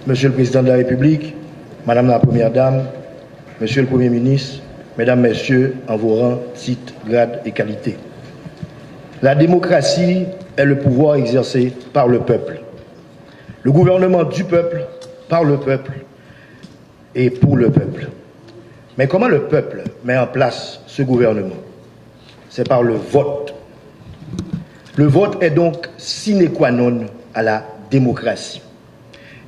Monsieur le Président de la République, Madame la Première Dame, Monsieur le Premier ministre, Mesdames, Messieurs, en vos rangs, titres, grades et qualités. La démocratie est le pouvoir exercé par le peuple. Le gouvernement du peuple, par le peuple et pour le peuple. Mais comment le peuple met en place ce gouvernement? C'est par le vote. Le vote est donc sine qua non à la démocratie.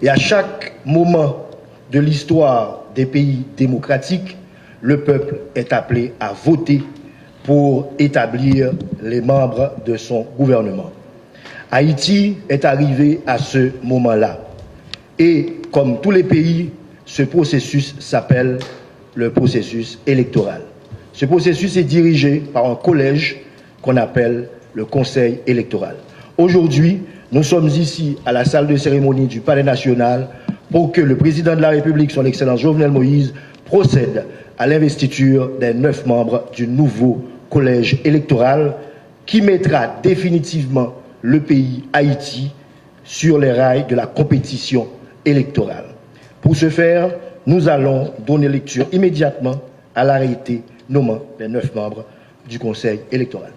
Et à chaque moment de l'histoire des pays démocratiques, le peuple est appelé à voter pour établir les membres de son gouvernement. Haïti est arrivé à ce moment-là. Et comme tous les pays, ce processus s'appelle le processus électoral. Ce processus est dirigé par un collège qu'on appelle le Conseil électoral. Aujourd'hui, nous sommes ici à la salle de cérémonie du Palais national pour que le président de la République, son Excellence Jovenel Moïse, procède à l'investiture des 9 membres du nouveau collège électoral qui mettra définitivement le pays Haïti sur les rails de la compétition électorale. Pour ce faire, nous allons donner lecture immédiatement à l'arrêté nommant les 9 membres du Conseil électoral.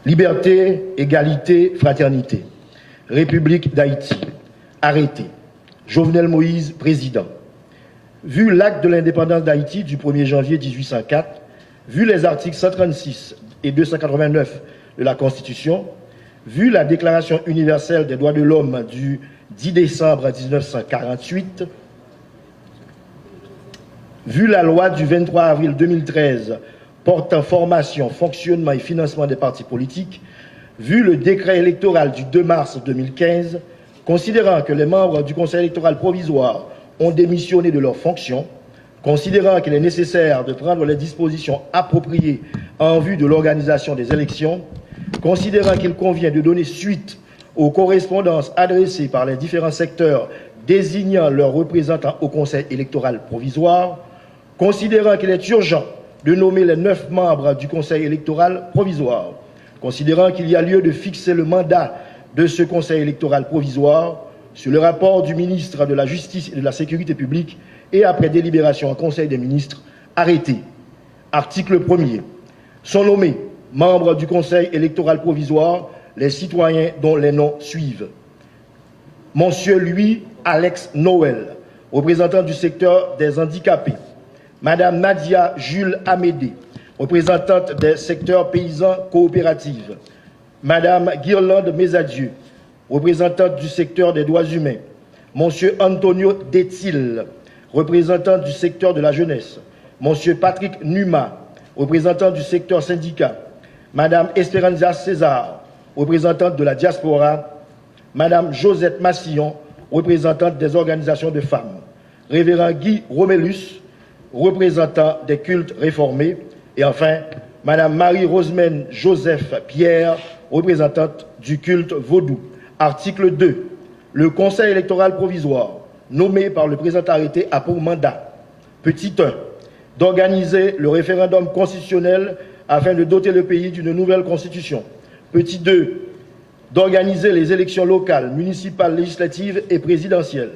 Liberté, égalité, fraternité. République d'Haïti. Arrêté. Jovenel Moïse, président. Vu l'acte de l'indépendance d'Haïti du 1er janvier 1804, vu les articles 136 et 289 de la Constitution, vu la Déclaration universelle des droits de l'homme du 10 décembre 1948, vu la loi du 23 avril 2013 portant formation, fonctionnement et financement des partis politiques, vu le décret électoral du 2 mars 2015, considérant que les membres du Conseil électoral provisoire ont démissionné de leurs fonctions, considérant qu'il est nécessaire de prendre les dispositions appropriées en vue de l'organisation des élections, considérant qu'il convient de donner suite aux correspondances adressées par les différents secteurs désignant leurs représentants au Conseil électoral provisoire, considérant qu'il est urgent de nommer les 9 membres du Conseil électoral provisoire, considérant qu'il y a lieu de fixer le mandat de ce Conseil électoral provisoire sur le rapport du ministre de la Justice et de la Sécurité publique et après délibération en Conseil des ministres, arrêté. Article 1er. Sont nommés membres du Conseil électoral provisoire les citoyens dont les noms suivent. Monsieur Louis Alex Noël, représentant du secteur des handicapés. Madame Nadia Jules Amédée, représentante des secteurs paysans coopératifs. Madame Guirlande Mesadieu, représentante du secteur des droits humains. Monsieur Antonio Detil, représentant du secteur de la jeunesse. Monsieur Patrick Numa, représentant du secteur syndicat. Madame Esperanza César, représentante de la diaspora. Madame Josette Massillon, représentante des organisations de femmes. Révérend Guy Romélus, représentant des cultes réformés. Et enfin, Madame Marie-Rosemène Joseph Pierre, représentante du culte vaudou. Article 2. Le Conseil électoral provisoire, nommé par le présent arrêté, a pour mandat, petit 1, d'organiser le référendum constitutionnel afin de doter le pays d'une nouvelle constitution. Petit 2, d'organiser les élections locales, municipales, législatives et présidentielles.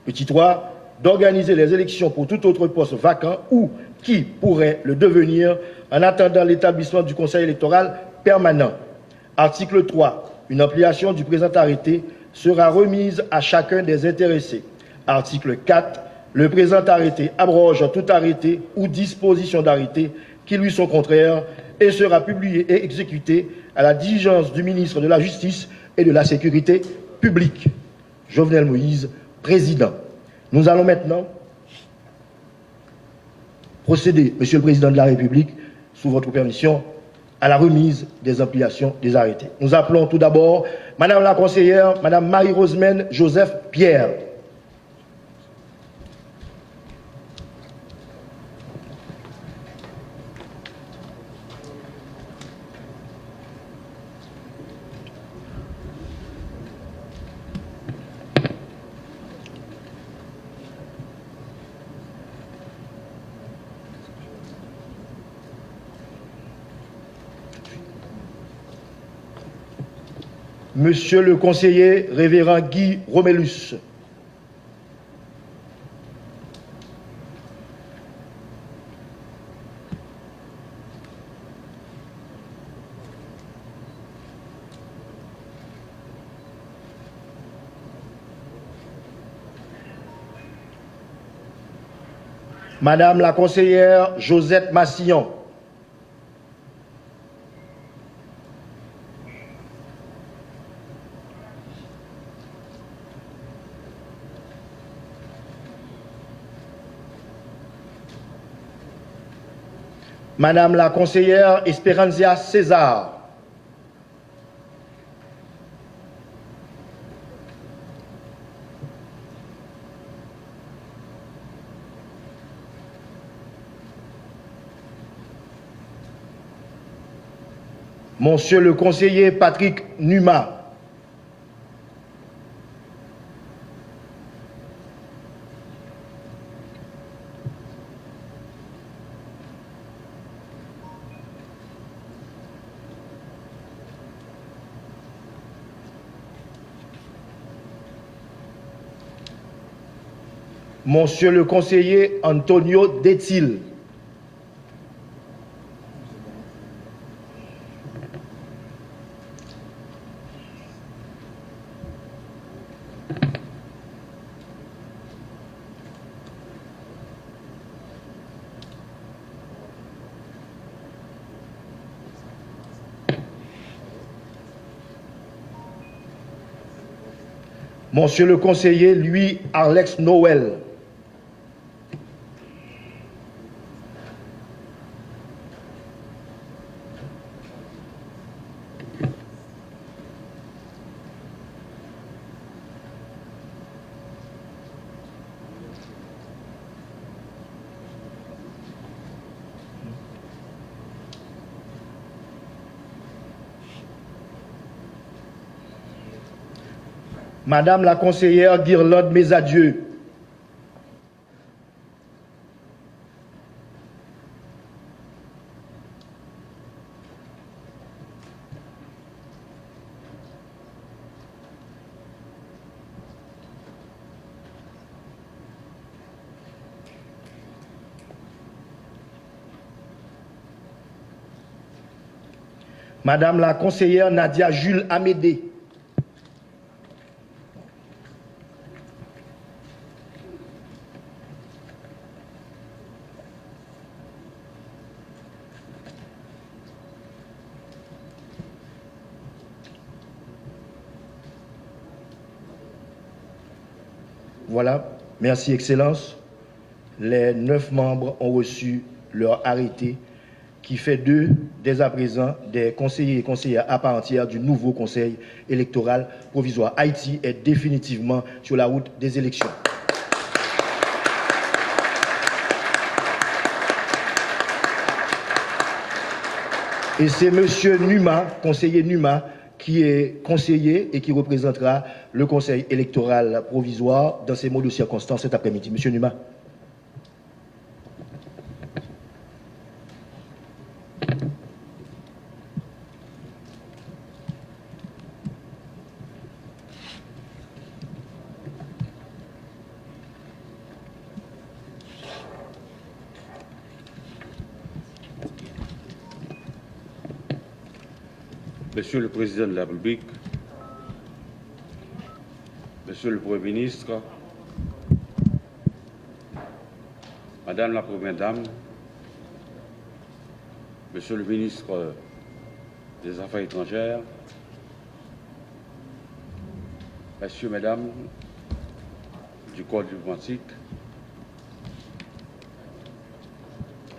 Petit 3, d'organiser les élections pour tout autre poste vacant ou qui pourrait le devenir en attendant l'établissement du Conseil électoral permanent. Article 3. Une ampliation du présent arrêté sera remise à chacun des intéressés. Article 4. Le présent arrêté abroge tout arrêté ou disposition d'arrêté qui lui sont contraires et sera publié et exécuté à la diligence du ministre de la Justice et de la Sécurité publique. Jovenel Moïse, président. Nous allons maintenant procéder, Monsieur le Président de la République, sous votre permission, à la remise des ampliations des arrêtés. Nous appelons tout d'abord Madame la conseillère, Madame Marie-Rosemène Joseph Pierre. Monsieur le conseiller révérend Guy Romélus. Madame la conseillère Josette Massillon. Madame la conseillère Esperanzia César. Monsieur le conseiller Patrick Numa. Monsieur le conseiller Antonio Detil. Monsieur le conseiller Louis Alex Noël. Madame la conseillère Guirlande Mesadieu. Madame la conseillère Nadia Jules Amédée. Voilà, merci Excellence. Les 9 membres ont reçu leur arrêté qui fait d'eux, dès à présent, des conseillers et conseillères à part entière du nouveau Conseil électoral provisoire. Haïti est définitivement sur la route des élections. Et c'est M. Numa, conseiller Numa, qui est conseiller et qui représentera le Conseil électoral provisoire dans ces mots de circonstance cet après-midi. M. Numa. Monsieur le Président de la République, Monsieur le Premier ministre, Madame la Première Dame, Monsieur le ministre des Affaires étrangères, Messieurs, Mesdames du corps diplomatique,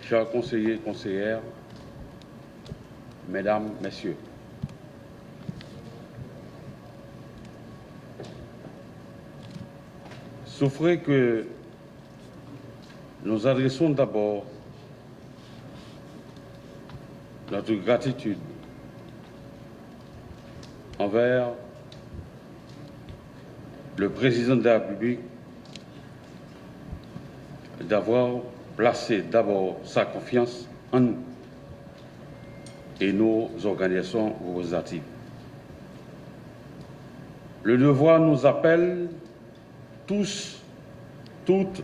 chers conseillers et conseillères, Mesdames, Messieurs. Souffrez que nous adressons d'abord notre gratitude envers le Président de la République d'avoir placé d'abord sa confiance en nous et nos organisations représentatives. le devoir nous appelle tous, toutes,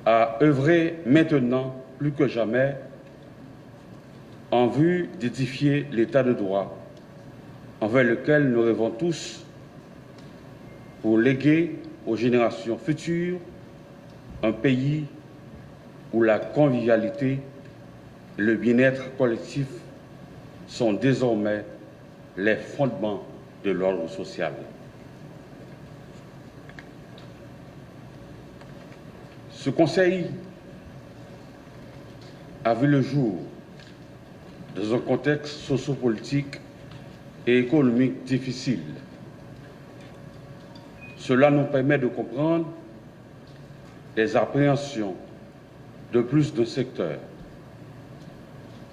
à œuvrer maintenant plus que jamais en vue d'édifier l'état de droit envers lequel nous rêvons tous pour léguer aux générations futures un pays où la convivialité et le bien-être collectif sont désormais les fondements de l'ordre social. Ce conseil a vu le jour dans un contexte sociopolitique et économique difficile. Cela nous permet de comprendre les appréhensions de plus d'un secteur.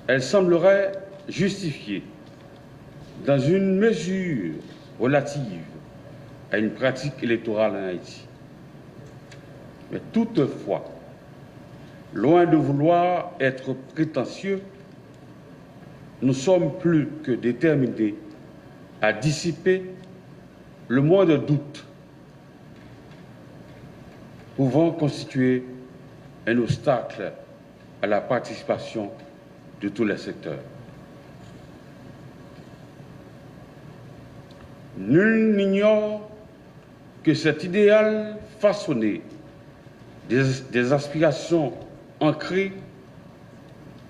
Elle semblerait justifiée dans une mesure relative à une pratique électorale en Haïti. Mais toutefois, loin de vouloir être prétentieux, nous sommes plus que déterminés à dissiper le moindre doute pouvant constituer un obstacle à la participation de tous les secteurs. Nul n'ignore que cet idéal façonné des aspirations ancrées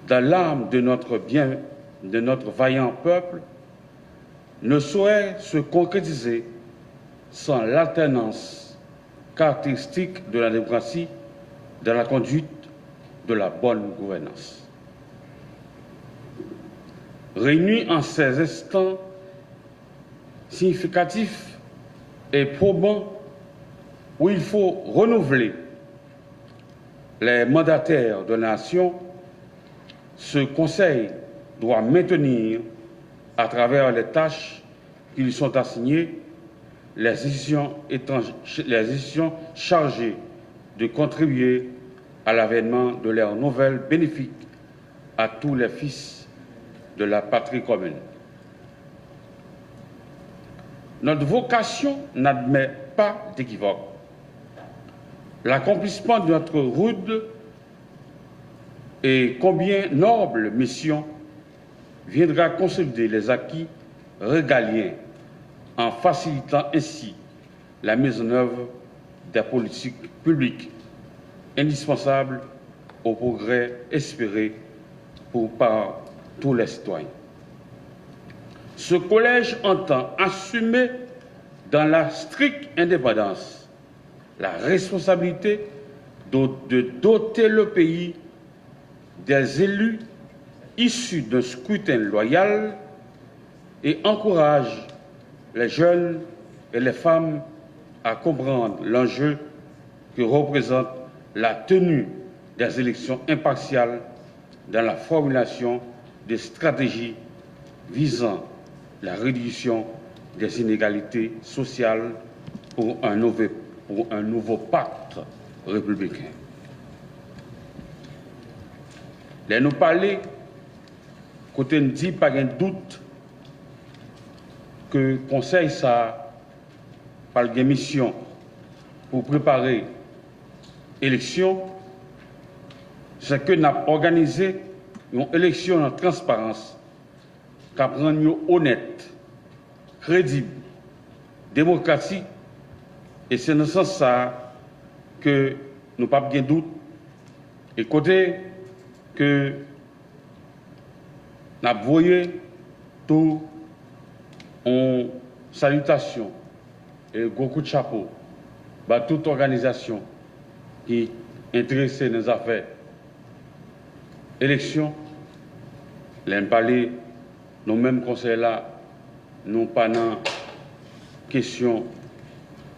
dans l'âme de notre vaillant peuple ne saurait se concrétiser sans l'alternance caractéristique de la démocratie dans la conduite de la bonne gouvernance. Réunis en ces instants significatifs et probants où il faut renouveler les mandataires de la nation, ce Conseil doit maintenir, à travers les tâches qui lui sont assignées, les institutions chargées de contribuer à l'avènement de l'ère nouvelle bénéfique à tous les fils de la patrie commune. Notre vocation n'admet pas d'équivoque. L'accomplissement de notre rude et combien noble mission viendra consolider les acquis régaliens en facilitant ainsi la mise en œuvre des politiques publiques indispensables au progrès espéré par tous les citoyens. Ce collège entend assumer dans la stricte indépendance la responsabilité de doter le pays des élus issus d'un scrutin loyal et encourage les jeunes et les femmes à comprendre l'enjeu que représente la tenue des élections impartiales dans la formulation des stratégies visant la réduction des inégalités sociales pour un nouveau pacte républicain. Les nous parler, côté nous dit pas de doute que le Conseil ça par une mission pour préparer l'élection, c'est que nous avons organisé une élection en transparence qui rend honnête, crédible, démocratique, et c'est dans ce sens ça que nous n'avons pas de doute. Et côté que nous avons voyé tout en salutation et gros coup de chapeau à toute organisation qui est intéressée dans les affaires élections. L'en parler, nous mêmes conseils là, nous pas dans question,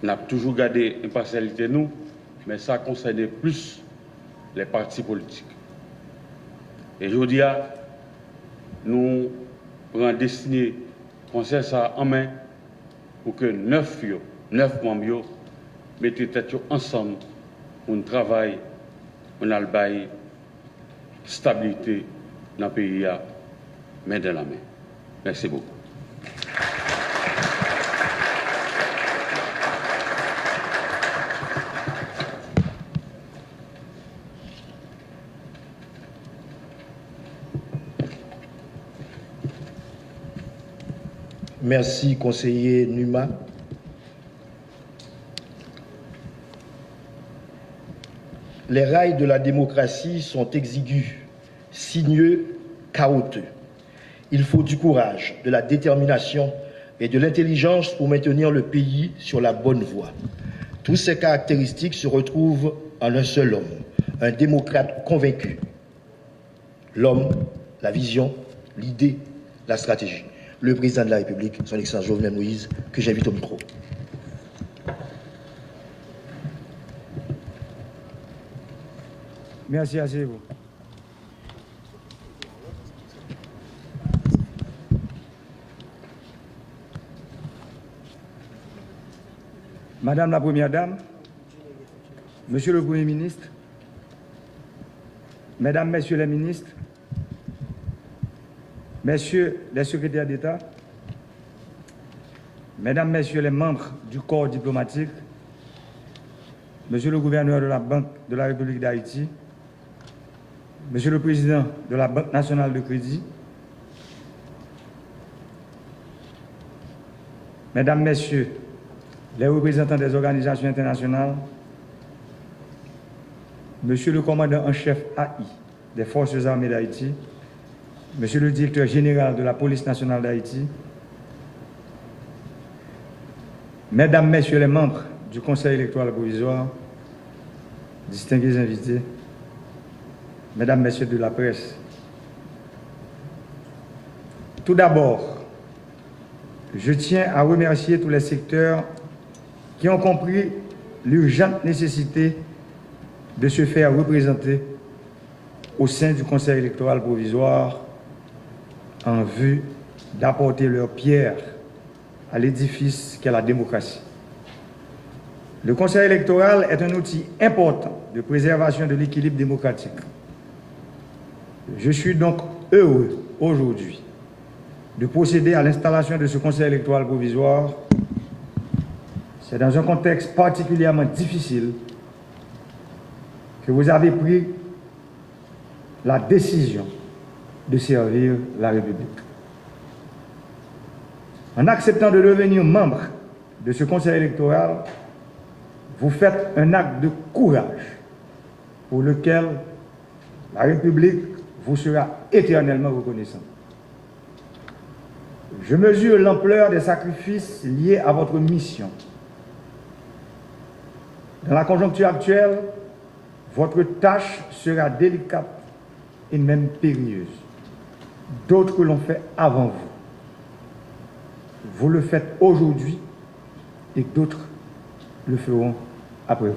nous avons toujours gardé l'impartialité nous, mais ça concerne plus les partis politiques. Et je dis, nous prenons destiné conseil ça en main pour que 9 membres mettent tête ensemble pour travailler, pour une stabilité dans le pays, main dans la main. Merci beaucoup. Merci, conseiller Numa. Les rails de la démocratie sont exigus, sinueux, chaotiques. Il faut du courage, de la détermination et de l'intelligence pour maintenir le pays sur la bonne voie. Toutes ces caractéristiques se retrouvent en un seul homme, un démocrate convaincu. L'homme, la vision, l'idée, la stratégie. Le président de la République, son Excellence Jovenel Moïse, que j'invite au micro. Merci, asseyez-vous. Madame la Première Dame, Monsieur le Premier ministre, Mesdames, Messieurs les ministres, Messieurs les secrétaires d'État, Mesdames, Messieurs les membres du corps diplomatique, Monsieur le gouverneur de la Banque de la République d'Haïti, Monsieur le Président de la Banque nationale de crédit, Mesdames, Messieurs les représentants des organisations internationales, Monsieur le commandant en chef AI des Forces armées d'Haïti, Monsieur le directeur général de la Police nationale d'Haïti, Mesdames, Messieurs les membres du Conseil électoral provisoire, distingués invités, Mesdames, Messieurs de la presse, tout d'abord, je tiens à remercier tous les secteurs qui ont compris l'urgente nécessité de se faire représenter au sein du Conseil électoral provisoire en vue d'apporter leur pierre à l'édifice qu'est la démocratie. Le Conseil électoral est un outil important de préservation de l'équilibre démocratique. Je suis donc heureux aujourd'hui de procéder à l'installation de ce Conseil électoral provisoire. C'est dans un contexte particulièrement difficile que vous avez pris la décision de servir la République. En acceptant de devenir membre de ce Conseil électoral, vous faites un acte de courage pour lequel la République vous sera éternellement reconnaissante. Je mesure l'ampleur des sacrifices liés à votre mission. Dans la conjoncture actuelle, votre tâche sera délicate et même périlleuse. D'autres l'ont fait avant vous. Vous le faites aujourd'hui et d'autres le feront après vous.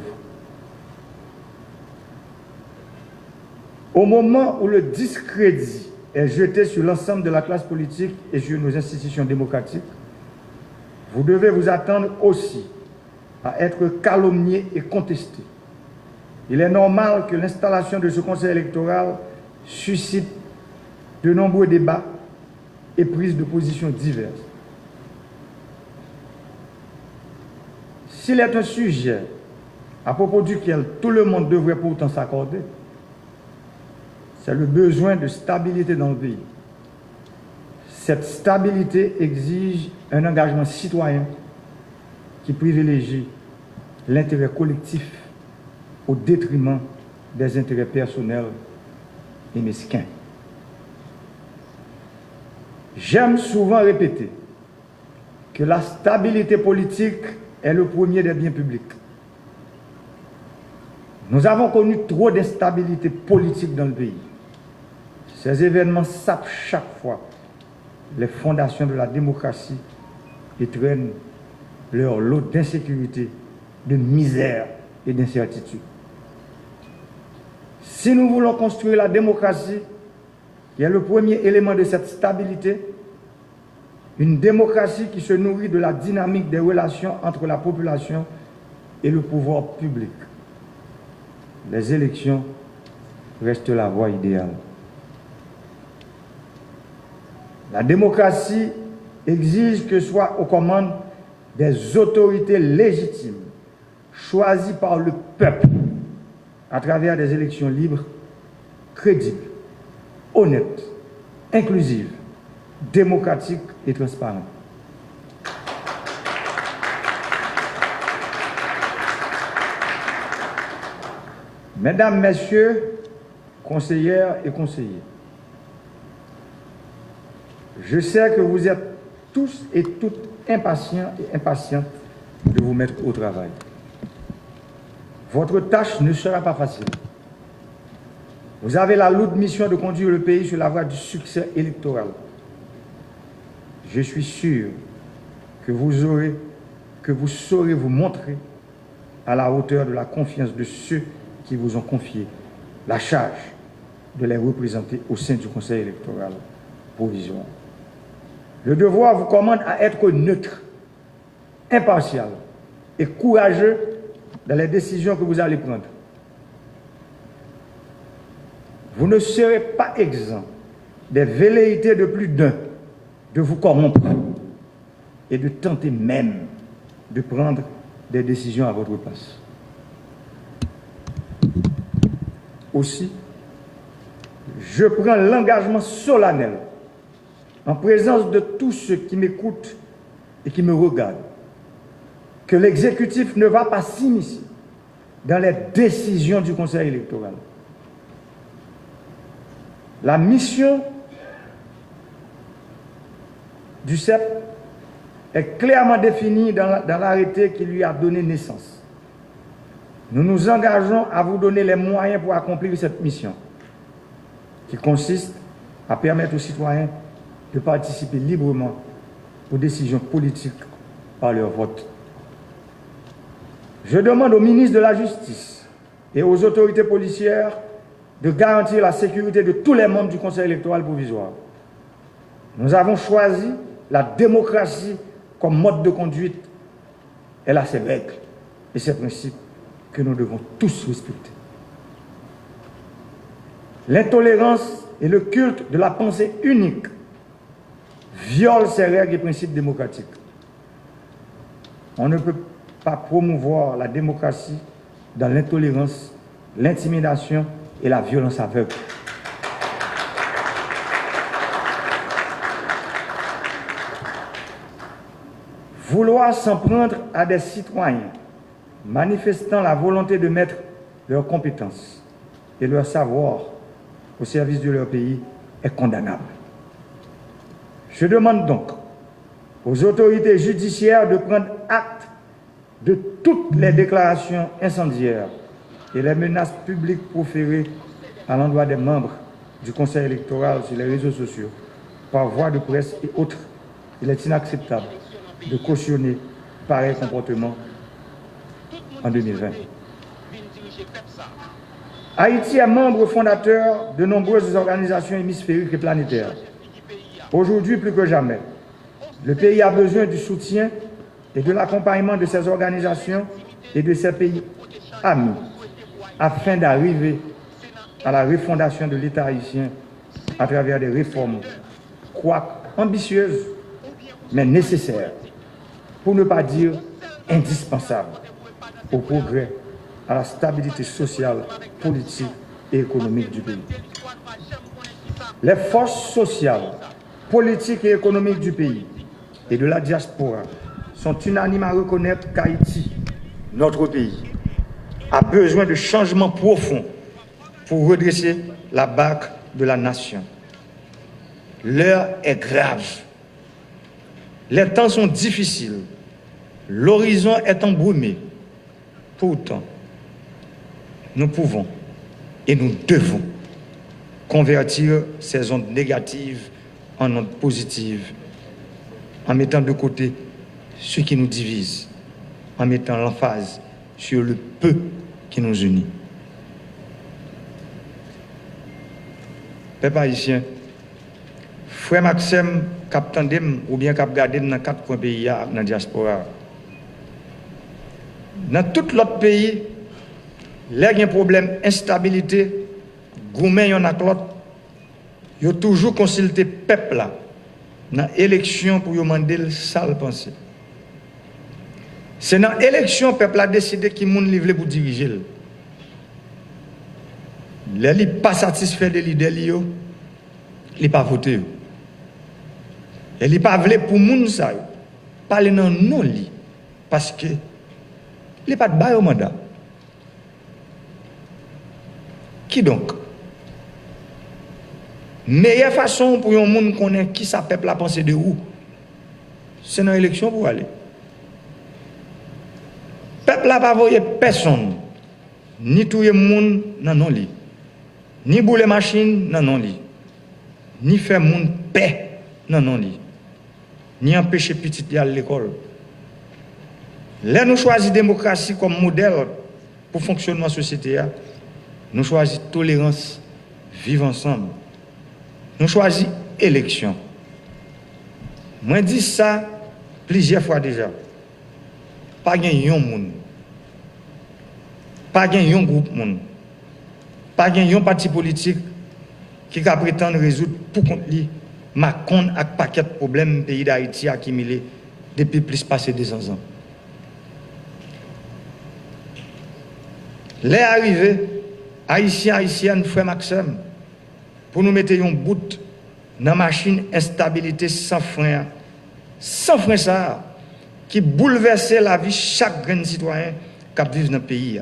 Au moment où le discrédit est jeté sur l'ensemble de la classe politique et sur nos institutions démocratiques, vous devez vous attendre aussi à être calomnié et contesté. Il est normal que l'installation de ce Conseil électoral suscite de nombreux débats et prises de position diverses. S'il est un sujet à propos duquel tout le monde devrait pourtant s'accorder, c'est le besoin de stabilité dans le pays. Cette stabilité exige un engagement citoyen qui privilégie l'intérêt collectif au détriment des intérêts personnels et mesquins. J'aime souvent répéter que la stabilité politique est le premier des biens publics. Nous avons connu trop d'instabilité politique dans le pays. Ces événements sapent chaque fois les fondations de la démocratie et traînent leur lot d'insécurité, de misère et d'incertitude. Si nous voulons construire la démocratie, qui est le premier élément de cette stabilité, une démocratie qui se nourrit de la dynamique des relations entre la population et le pouvoir public, les élections restent la voie idéale. La démocratie exige que soient aux commandes des autorités légitimes, choisies par le peuple, à travers des élections libres, crédibles, honnêtes, inclusives, démocratiques et transparentes. Mesdames, Messieurs, conseillères et conseillers, je sais que vous êtes tous et toutes impatients et impatientes de vous mettre au travail. Votre tâche ne sera pas facile. Vous avez la lourde mission de conduire le pays sur la voie du succès électoral. Je suis sûr que vous saurez vous montrer à la hauteur de la confiance de ceux qui vous ont confié la charge de les représenter au sein du Conseil électoral provisoire. Le devoir vous commande à être neutre, impartial et courageux dans les décisions que vous allez prendre. Vous ne serez pas exempt des velléités de plus d'un de vous corrompre et de tenter même de prendre des décisions à votre place. Aussi, je prends l'engagement solennel, en présence de tous ceux qui m'écoutent et qui me regardent, que l'exécutif ne va pas s'immiscer dans les décisions du Conseil électoral. La mission du CEP est clairement définie dans l'arrêté qui lui a donné naissance. Nous nous engageons à vous donner les moyens pour accomplir cette mission, qui consiste à permettre aux citoyens de participer librement aux décisions politiques par leur vote. Je demande au ministre de la Justice et aux autorités policières de garantir la sécurité de tous les membres du Conseil électoral provisoire. Nous avons choisi la démocratie comme mode de conduite. Elle a ses règles et ses principes que nous devons tous respecter. L'intolérance et le culte de la pensée unique violent ces règles et principes démocratiques. On ne peut pas promouvoir la démocratie dans l'intolérance, l'intimidation et la violence aveugle. Vouloir s'en prendre à des citoyens manifestant la volonté de mettre leurs compétences et leur savoir au service de leur pays est condamnable. Je demande donc aux autorités judiciaires de prendre acte de toutes les déclarations incendiaires et les menaces publiques proférées à l'endroit des membres du Conseil électoral sur les réseaux sociaux, par voie de presse et autres. Il est inacceptable de cautionner pareil comportement en 2020. Haïti est membre fondateur de nombreuses organisations hémisphériques et planétaires. Aujourd'hui, plus que jamais, le pays a besoin du soutien et de l'accompagnement de ces organisations et de ces pays amis afin d'arriver à la refondation de l'État haïtien à travers des réformes, quoique ambitieuses, mais nécessaires, pour ne pas dire indispensables, au progrès, à la stabilité sociale, politique et économique du pays. Les forces sociales, politiques et économiques du pays et de la diaspora sont unanimes à reconnaître qu'Haïti, notre pays, a besoin de changements profonds pour redresser la barque de la nation. L'heure est grave. Les temps sont difficiles. L'horizon est embrumé. Pourtant, nous pouvons et nous devons convertir ces ondes négatives en ondes positives, en mettant de côté ce qui nous divise, en mettant l'emphase sur le peu qui nous unit. Peuple haïtien, frère Maxime, cap tandem ou bien cap gardé dans 4 coins pays dans la diaspora. Dans tout l'autre pays, il y a un problème d'instabilité, gourmet yon ak l'autre, il y toujours consulté le peuple là, dans l'élection pour demander le sale pensée. C'est dans l'élection que le peuple a décidé qui moun livre pour diriger. Les li pas satisfait de l'idée li yo, li pas voté. Et li pas vle pour moun sa yo, parler nan non li parce que li pas de bail au mandat. Qui donc? Meilleure façon pour un monde connaître qui sa peuple a pensé de où? C'est dans l'élection pour aller. Peuple n'a pas voyé personne, ni tout le monde dans non li, ni bouler machine dans non li, ni faire monde paix dans non li, ni empêcher petit à l'école. Là nous choisissons démocratie comme modèle pour fonctionnement de la société. Nous choisissons tolérance, vivre ensemble. Nous choisissons élection. Moi dis ça plusieurs fois déjà. Pas gagner un monde. Pas gagner un groupe monde. Pas gagner un parti politique qui va prétendre résoudre pour compte lui Macron avec paquet de problèmes pays d'Haïti accumulés depuis plus passé 200 ans. Les arrivés, Haïtiens, Haïtiennes, frère Maxime, pour nous mettre un bout dans la machine instabilité sans frein ça, qui bouleverse la vie de chaque grand citoyen qui vit dans le pays.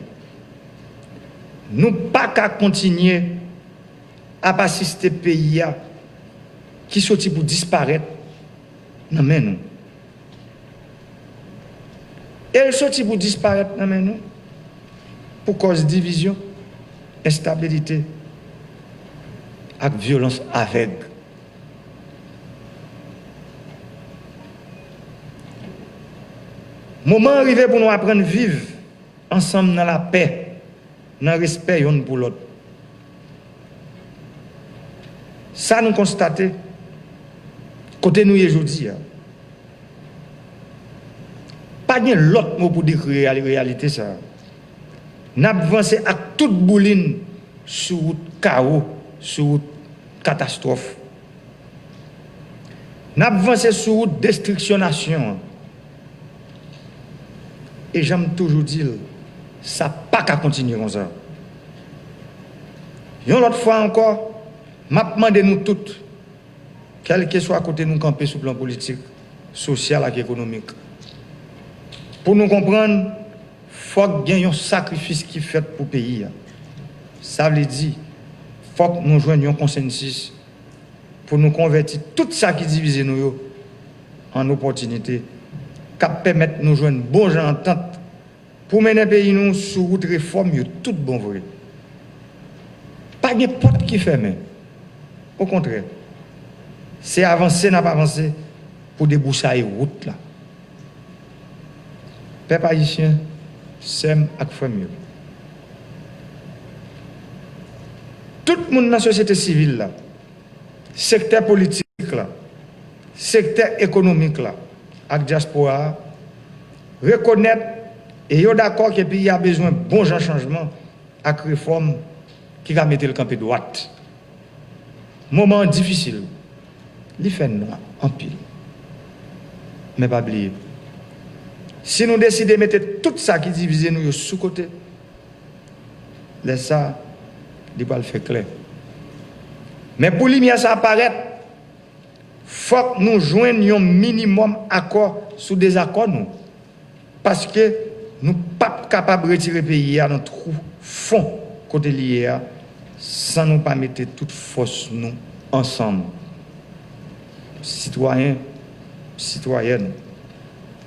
Nous ne pouvons pas continuer à assister le pays qui sortit pour disparaître. Non, mais nous. Elle sortit pour disparaître, non, mais nous. Pour cause de division, instabilité et violence aveugle. Moment arrivé pour nous apprendre à vivre ensemble dans la paix, dans le respect l'un pour l'autre. Ça nous constatons, côté nous aujourd'hui. Pas de l'autre mot pour décrire la réalité ça. Nous avons avancé à toute bouline sur route chaos, sur route catastrophe. Nous avons avancé sur route destruction nation. Et j'aime toujours dire, ça n'a pas qu'à continuer comme ça. Une autre fois encore, je demande nous toutes, quel que soit à côté de nous camper sur le plan politique, social et économique, pour nous comprendre, il faut qu'il y ait un sacrifice qui est fait pour le pays. Ça veut dire, il faut que nous joignions un consensus pour nous convertir tout ça qui divise nous en opportunité, qui permet de nous joindre une bonne entente pour mener le pays nous sur route réforme, tout bon vrai. Pas de porte qui ferme. Au contraire, c'est avancer, n'a pas avancé pour déboucher la route là. Peuple haïtien, s'aime et fait mieux. Tout le monde dans la société civile là, secteur politique là, secteur économique là, avec diaspora, reconnaître et est d'accord que le pays a besoin de bons changements avec réforme qui va mettre le camp de droite. Moment difficile, il fait noir en pile. Mais pas oublier. Si nous décidons de mettre tout ça qui divise nous sous côté, laisse ça, il va le faire clair. Mais pour lui, ça apparaît, il faut que nous joignions un minimum accord sous des accords. Nous. Parce que nous ne sommes pas capables de retirer le pays dans notre fond côté lié sans nous pas mettre toute force nous ensemble. Citoyens, citoyennes,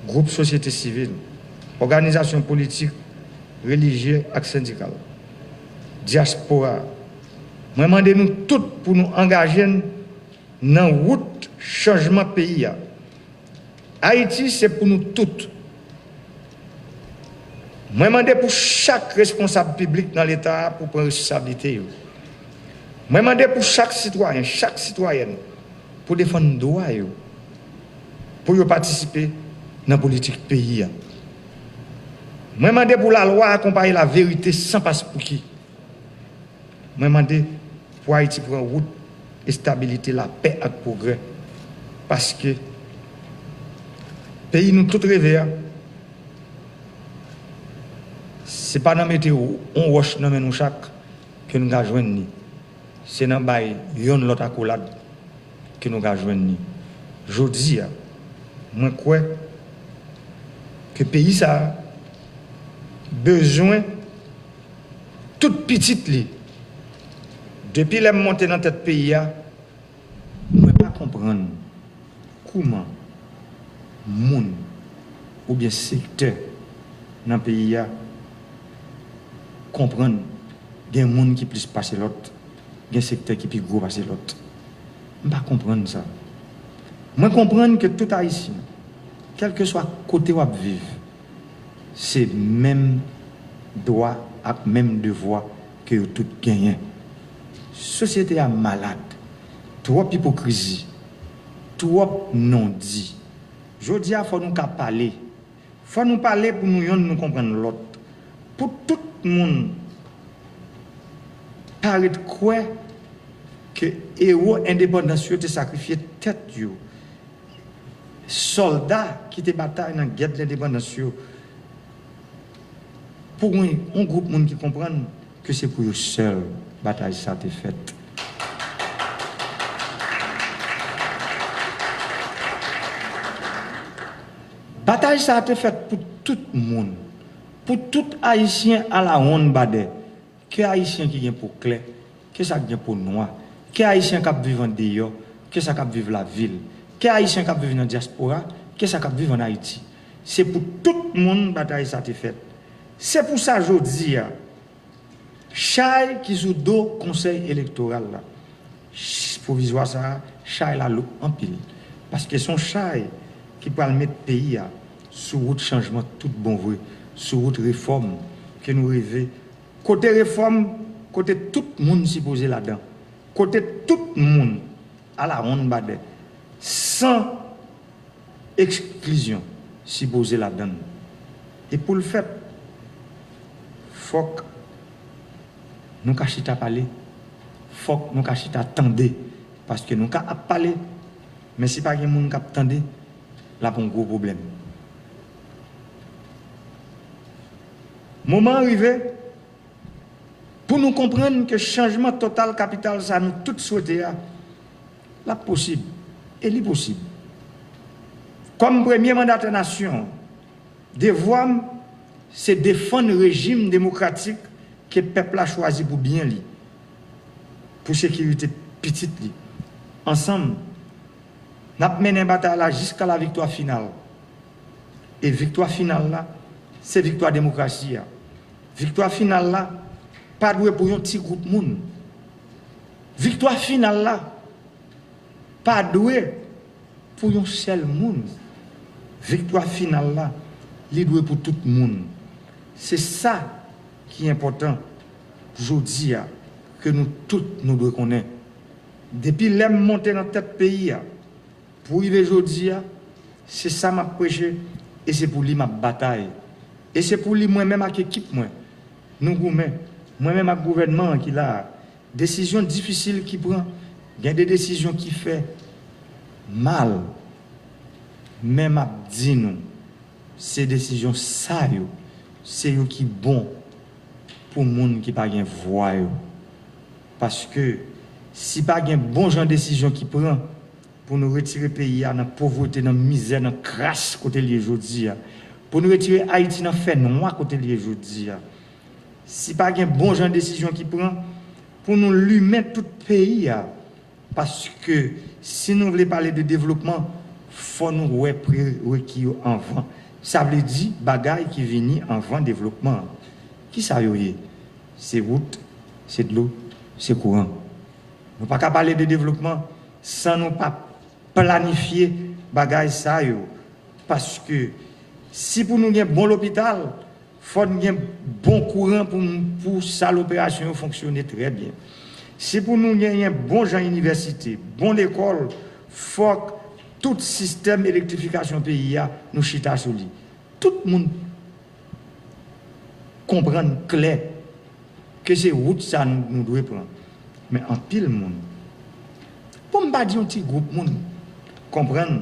groupes société civile, organisations politiques, religieuses et syndicales, diaspora. Moi, demandez-nous toutes pour nous engager dans la route changement pays. Haïti, c'est pour nous toutes. Moi, demandez pour chaque responsable public dans l'État pour prendre responsabilité. Moi, demandez pour chaque citoyen, chaque citoyenne, pour défendre droit, pour participer dans la politique pays. Moi, demandez pour la loi accompagner la vérité sans passe pour qui. Moi, demandez pour Haïti prendre route et stabilité, la paix et le progrès. Parce que le pays nous tout rêvé. Ce n'est pas dans la météo, on roche dans nous chaque que nous avons joindre. C'est dans le l'autre accolade que nous avons joindre. Je dis, moi, crois que le pays a besoin, toute petite, Depuis la montée dans tête pays, je ne peux pas comprendre comment moun ou bien secteur dans le pays comprendre qu'il y a des gens qui plus passer l'autre, il y a des secteurs qui plus gros passer l'autre. Je ne peux pas comprendre ça. Je comprends que tout haïtien, quel que soit côté où on vit, c'est même droit et même devoir que tout gagne. La société est malade, trop hypocrisie, trop non-dit. Je dis qu'il faut nous parler. Il faut nous parler pour nous comprendre l'autre. Pour tout le monde, paraît quoi que héros indépendants ont sacrifié tête. Soldats qui étaient bataille dans la guerre de l'indépendance. Pour un groupe de monde qui comprennent que c'est pour eux seuls bataille ça a été faite. Bataille ça a été faite pour tout le monde. Pour tout haïtien à la ronde badé. Que haïtien qui vient pour clair, que ça vient pour noir, que haïtien qui vivent en dehors, que ça qui vivent la ville, que haïtien qui vivent dans la diaspora, que ça qui vivent en Haïti. C'est pour tout le monde bataille ça a été faite. C'est pour ça que je dis, Chai qui sous dos conseil électoral là, provisoire ça, Chai la loup en pile. Parce que son Chai qui peut mettre le pays sur route changement tout bon vrai, sur route réforme que nous rêvons. Côté réforme, côté tout le monde s'y poser là-dedans. Côté tout le monde à la ronde badé, sans exclusion s'y poser là-dedans. Et pour le faire, faut que nous cachons à parler, faut que nous cachons à attendre, parce que nous avons parlé, mais si pas quelqu'un qui attend, là, c'est un gros problème. Moment arrivé, pour nous comprendre que le changement total capital, ça nous tous souhaité, là possible, et l'impossible. Comme premier mandat de la nation, devoir, c'est défendre le régime démocratique que le peuple a choisi pour bien lui, pour sécurité petite lui. Ensemble, nous avons mené une bataille jusqu'à la victoire finale. Et victoire finale là, c'est victoire démocratie. Victoire finale là, pas doué pour un petit groupe de monde. Victoire finale là, pas doué pour un seul monde. Victoire finale là, il doué pour tout le monde. C'est ça qui est important. Je dis que nous tous nous devons connaître. Depuis l'aime monter dans tête pays, pour arriver aujourd'hui, c'est ça m'a prêché et c'est pour lui ma bataille. Et c'est pour lui moi-même avec l'équipe moi. Nous moi-même avec le gouvernement qui a décisions difficiles qui prend, il y a des décisions qui fait mal. Même à dire nous, ces décisions ça c'est eux qui bon pour les gens qui pas gain voix. Parce que si pas gain bon genre de décision qui prend pour nous retirer le pays dans la pauvreté, dans la misère, dans la crasse côté lié aujourd'hui, pour nous retirer Haïti dans le fait noir côté lié aujourd'hui, si pas gain bon genre de décision qui prend pour nous lui mettre tout le pays, parce que si nous voulons parler de développement, il faut nous requis en vent. Ça veut dire bagaille qui viennent en vent développement. Qui ça y est? C'est route, c'est de l'eau, c'est courant. Nous ne pouvons pas parler de développement sans nous pas planifier bagaille ça yo. Parce que si pour nous avons un bon hôpital, il faut nous un bon courant pour ça l'opération fonctionner très bien. Si pour nous avons un bon genre université, bonne école, il faut que tout système d'électrification pays nous chita sur lui. Tout le monde comprend clair que c'est route ça nous devons prendre. Mais en pile monde. Pour ne pas dire un petit groupe monde comprendre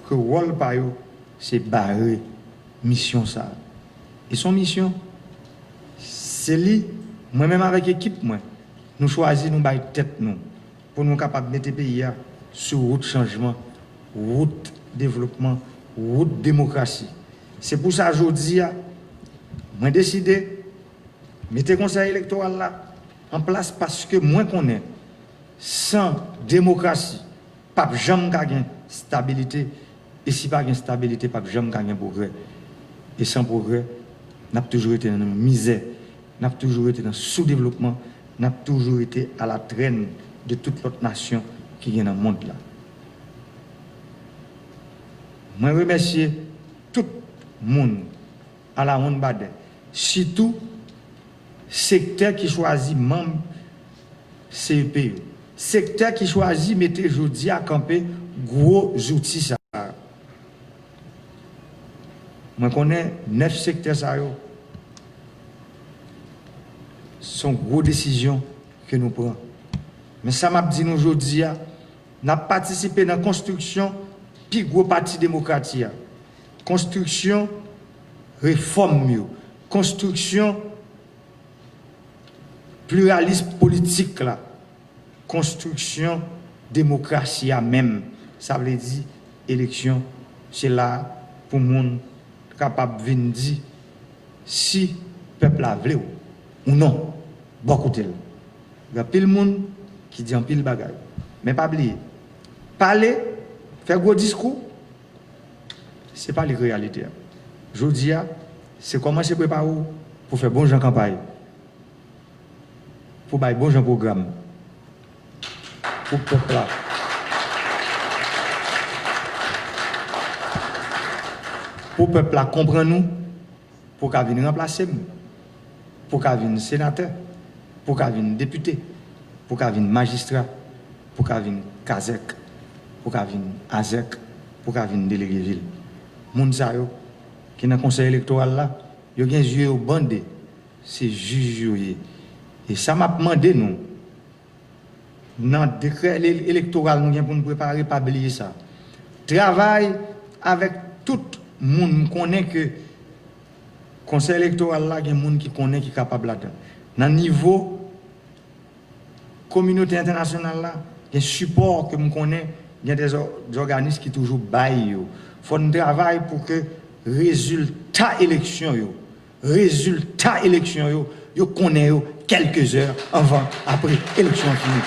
que le rôle par eux c'est barrer mission ça. Et son mission c'est lui moi-même avec l'équipe moi nous choisissons nous bailler tête nous pour nous capable de mettre le pays sur route changement, route développement, route démocratie. C'est pour ça que je dis, moi décidé, mettez le conseil électoral là, en place parce que moi connais sans démocratie, pas jamais gagner stabilité et si pas gagne stabilité, pas jamais gagner progrès. Et sans progrès, n'a toujours été dans la misère, n'a toujours été dans le sous-développement, n'a toujours été à la traîne de toute l'autre nation qui est dans le monde là. Je remercie tout le monde à la ronde Badet, surtout secteur qui choisit membre CEP, secteur qui choisit mettre aujourd'hui à camper gros outils ça. Moi connais 9 secteurs ça yo. Sont gros décisions que nous prenons. Mais ça m'a dit nous aujourd'hui, n'a participé dans la construction puis gros parti démocratique. Construction réforme mieux. Construction pluralisme politique là. Construction démocratie même. Ça veut dire élection, c'est là pour monde capable de venir dire si le peuple a voulu ou non. Beaucoup de il y a pile monde qui dit en pile bagaille. Mais pas oublier. Parler, faire gros discours, ce n'est pas la réalité. Je dis, c'est comment se préparer pour faire bon gens campagne. Pour faire bon gens programme. Pour le peuple là. Pour le peuple là, comprendre-nous, pour qu'il vienne remplacer nous, pour qu'il vienne sénateur, pour qu'il vienne député, pour qu'il vienne magistrat, pour qu'il vienne Kazek, pour qu'il vienne Azek, pour qu'il vienne délégué ville. Moun sa yo, qui dans le conseil électoral là, yo gen yeux au bandé, c'est juge. Et ça m'a demandé nous, dans le décret électoral, nous pour nous préparer, pas oublier ça. Travail avec tout le monde, connaît que le conseil électoral là, il y a des gens qui connaît, qui est capable là-dedans. Dans le niveau communauté internationale là, il y a un support que nous connaissons, il y a des organismes qui toujours baillent. Il faut un travail pour que résultat élection yo connaît quelques heures avant, après élection finie.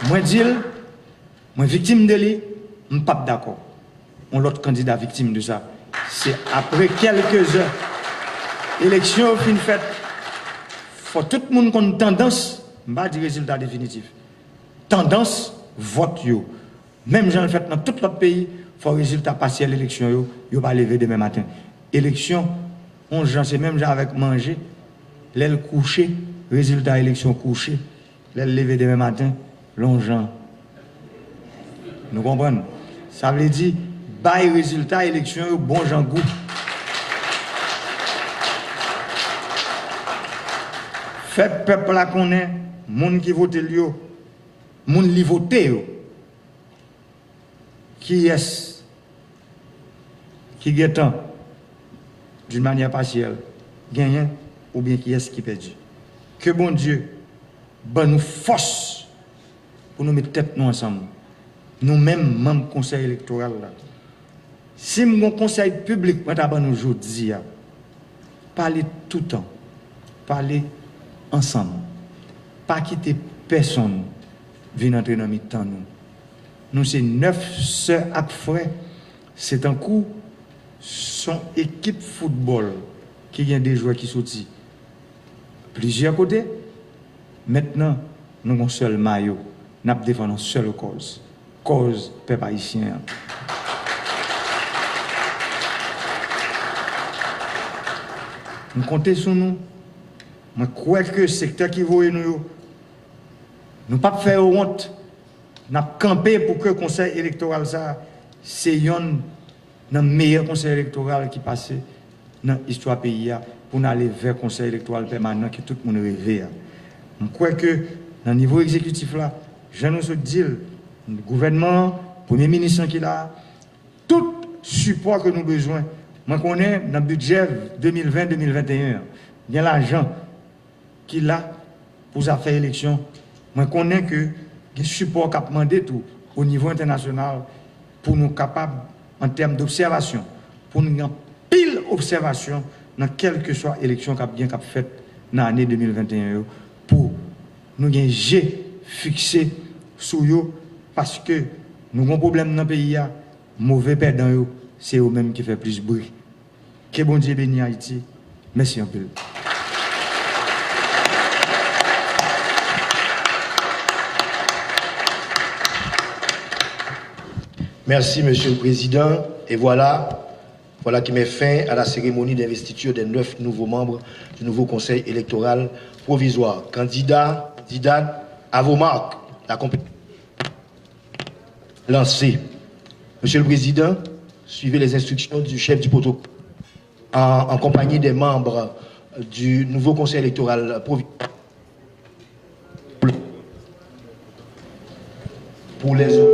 Moi dis, moi victime de lui, je ne suis pas d'accord. On l'autre candidat victime de ça. C'est après quelques heures, élection fin faite, faut tout le monde qu'on a tendance, je ne vais pas dire résultat définitif. Tendance, vote yo. Même j'en fait dans tout l'autre pays, il faut résultat partiel l'élection yo, yo pas lever demain matin. Élection, on j'en sais même avec manger, l'aile coucher, résultat élection couché, l'aile lever demain matin, l'ongeant. Nous comprenons? Ça veut dire bail résultat élection yo bon Jean goût. Fait peuple là qu'on est, monde qui vote yo, monde li vote yo. Qui est qui gagne d'une manière partielle, gagnant ou bien qui est qui perdu. Que bon Dieu bonne nous force pour nous mettre tête nous ensemble. Nous-mêmes, membres du conseil électoral là. Si mon conseil public maintenant nous aujourd'hui, parler tout le temps, parler ensemble, pas quitter personne venir entrer dans notre temps nous. Nous c'est 9 sœurs à frères, c'est un coup son équipe football qui a des joueurs qui sortent plusieurs côtés. Maintenant, nous avons un seul maillot, nous défendons une seule cause peuple haïtien. Nous comptons sur nous. Je crois que le secteur qui voit nous, nous ne pas faire honte. Nous avons campé pour que le conseil électoral, c'est le meilleur conseil électoral qui passe dans l'histoire du pays pour nous aller vers le conseil électoral permanent que tout le monde rêve. Je crois que dans le niveau exécutif, là, je nous dis, le gouvernement, le Premier ministre qui est là, tout support que nous avons besoin. Je connais dans le budget 2020-2021, il y a l'argent qui est là pour faire élection. Je connais que le support qui a demandé tout au niveau international pour nous capables, en termes d'observation, pour nous avoir pile observation dans quelle que soit l'élection qui a bien faite dans l'année 2021 pour nous gagner G fixé sous eux parce que nous avons un problème dans le pays, mauvais perdant, c'est eux-mêmes qui fait plus de bruit. Que bon Dieu bénisse Haïti. Merci un peu. Merci, Monsieur le Président. Et voilà qui met fin à la cérémonie d'investiture des 9 nouveaux membres du nouveau Conseil électoral provisoire. Candidats, à vos marques, la compétition lancée. Monsieur le Président, suivez les instructions du chef du protocole en compagnie des membres du nouveau Conseil électoral provisoire. Pour les autres.